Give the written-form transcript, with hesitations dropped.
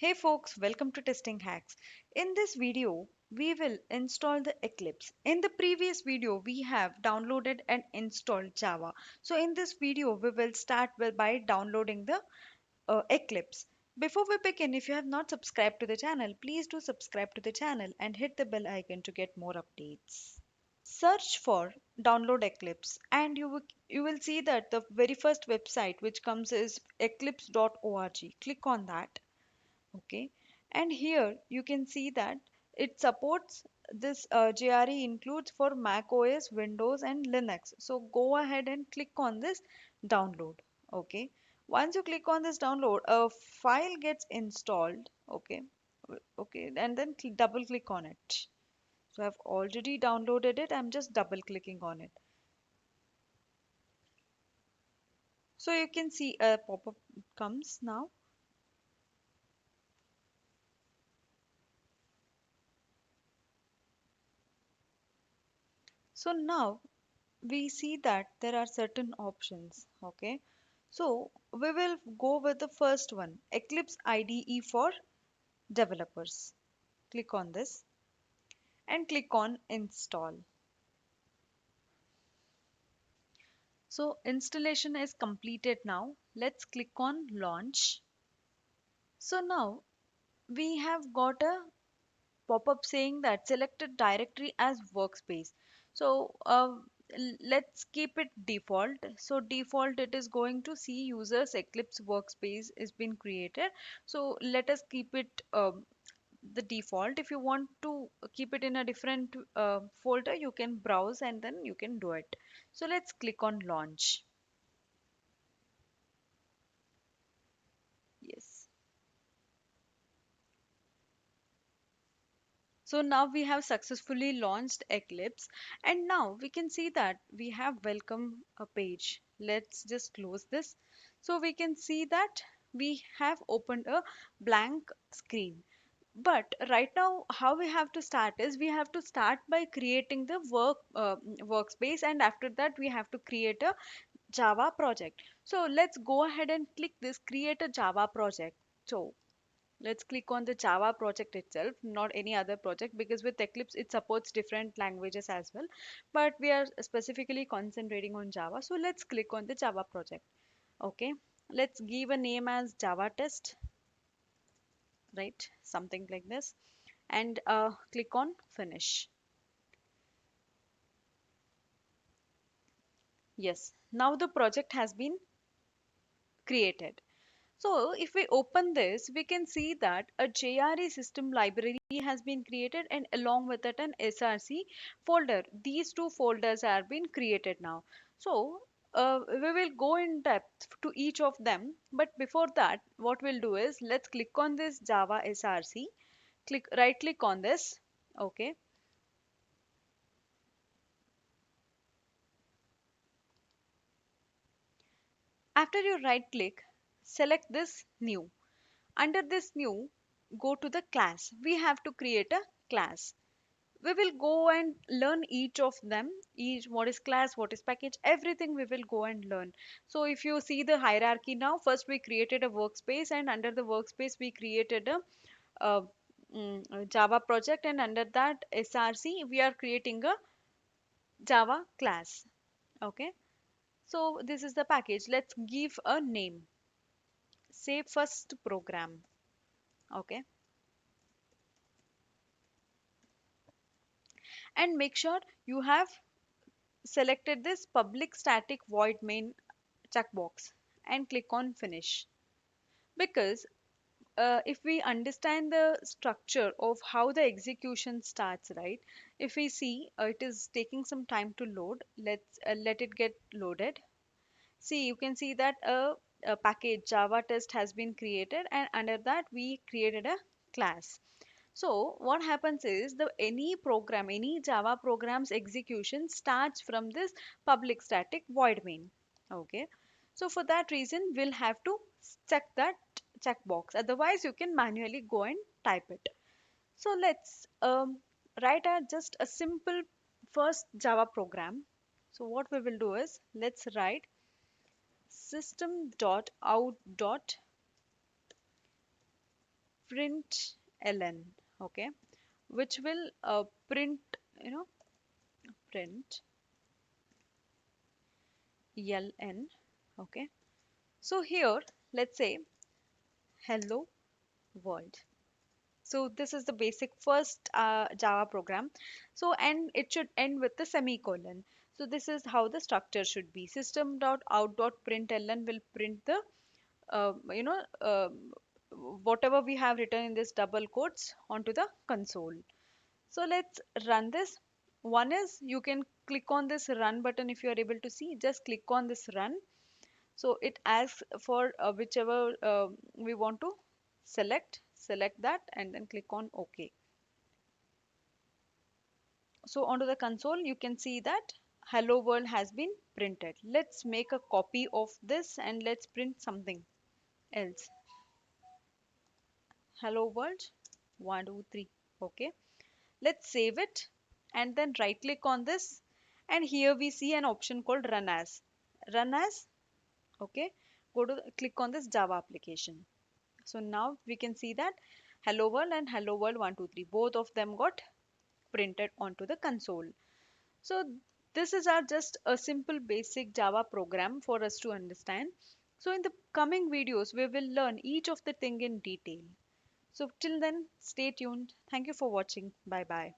Hey folks, welcome to Testing Hacks. In this video, we will install the Eclipse. In the previous video, we have downloaded and installed Java. So in this video, we will start by downloading the Eclipse. Before we begin, if you have not subscribed to the channel, please do subscribe to the channel and hit the bell icon to get more updates. Search for download Eclipse and you will see that the very first website which comes is eclipse.org. Click on that. Okay, and here you can see that it supports this JRE includes for Mac OS, Windows, and Linux. So go ahead and click on this download. Okay, once you click on this download, a file gets installed. Okay, okay, and then double click on it. So I've already downloaded it. I'm just double clicking on it. So you can see a pop-up comes now. So now we see that there are certain options. Okay, so we will go with the first one, Eclipse IDE for developers. Click on this and click on install. So installation is completed now. Let's click on launch. So now we have got a pop-up saying that selected directory as workspace. So let's keep it default. So default it is going to see users Eclipse workspace is been created. So let us keep it the default. If you want to keep it in a different folder, you can browse and then you can do it. So let's click on launch. Yes. So now we have successfully launched Eclipse and now we can see that we have welcome a page. Let's just close this. So we can see that we have opened a blank screen. But right now how we have to start is we have to start by creating the workspace, and after that we have to create a Java project. So let's go ahead and click this create a Java project. So let's click on the Java project itself, not any other project, because with Eclipse it supports different languages as well. But we are specifically concentrating on Java. So let's click on the Java project. Okay, let's give a name as Java test, right? Something like this. And click on finish. Yes, now the project has been created. So if we open this, we can see that a JRE system library has been created and along with it an SRC folder. These two folders have been created now. So we will go in depth to each of them. But before that, what we'll do is let's click on this Java SRC. Right click on this. Okay. After you right click, select this new. Under this new, go to the class. We have to create a class. We will go and learn each of them, each what is class, what is package, everything we will go and learn. So if you see the hierarchy now, first we created a workspace and under the workspace we created a, a Java project, and under that SRC we are creating a Java class. Okay, so this is the package. Let's give a name, say first program. Okay, and make sure you have selected this public static void main checkbox and click on finish, because if we understand the structure of how the execution starts, right? If we see it is taking some time to load, let's let it get loaded. See, you can see that a package Java test has been created and under that we created a class. So what happens is the any program, any Java program's execution starts from this public static void main. Okay. So for that reason, we'll have to check that checkbox. Otherwise, you can manually go and type it. So let's write just a simple first Java program. So what we will do is let's write system.out.println. print ln, okay, which will print, you know, print ln, okay. So here, let's say hello world. So this is the basic first Java program. So and it should end with the semicolon. So this is how the structure should be. System.out.println will print the whatever we have written in this double quotes onto the console. So let's run this. One is you can click on this run button if you are able to see. Just click on this run. So it asks for whichever we want to select that and then click on OK. So onto the console you can see that hello world has been printed. Let's make a copy of this and let's print something else. Hello world 1 2 3. Okay, let's save it and then right click on this, and here we see an option called run as. Okay, go to click on this Java application. So now we can see that hello world and hello world 1 2 3, both of them got printed onto the console. So this is our just a simple basic Java program for us to understand. So in the coming videos we will learn each of the thing in detail. So till then, stay tuned. Thank you for watching. Bye bye.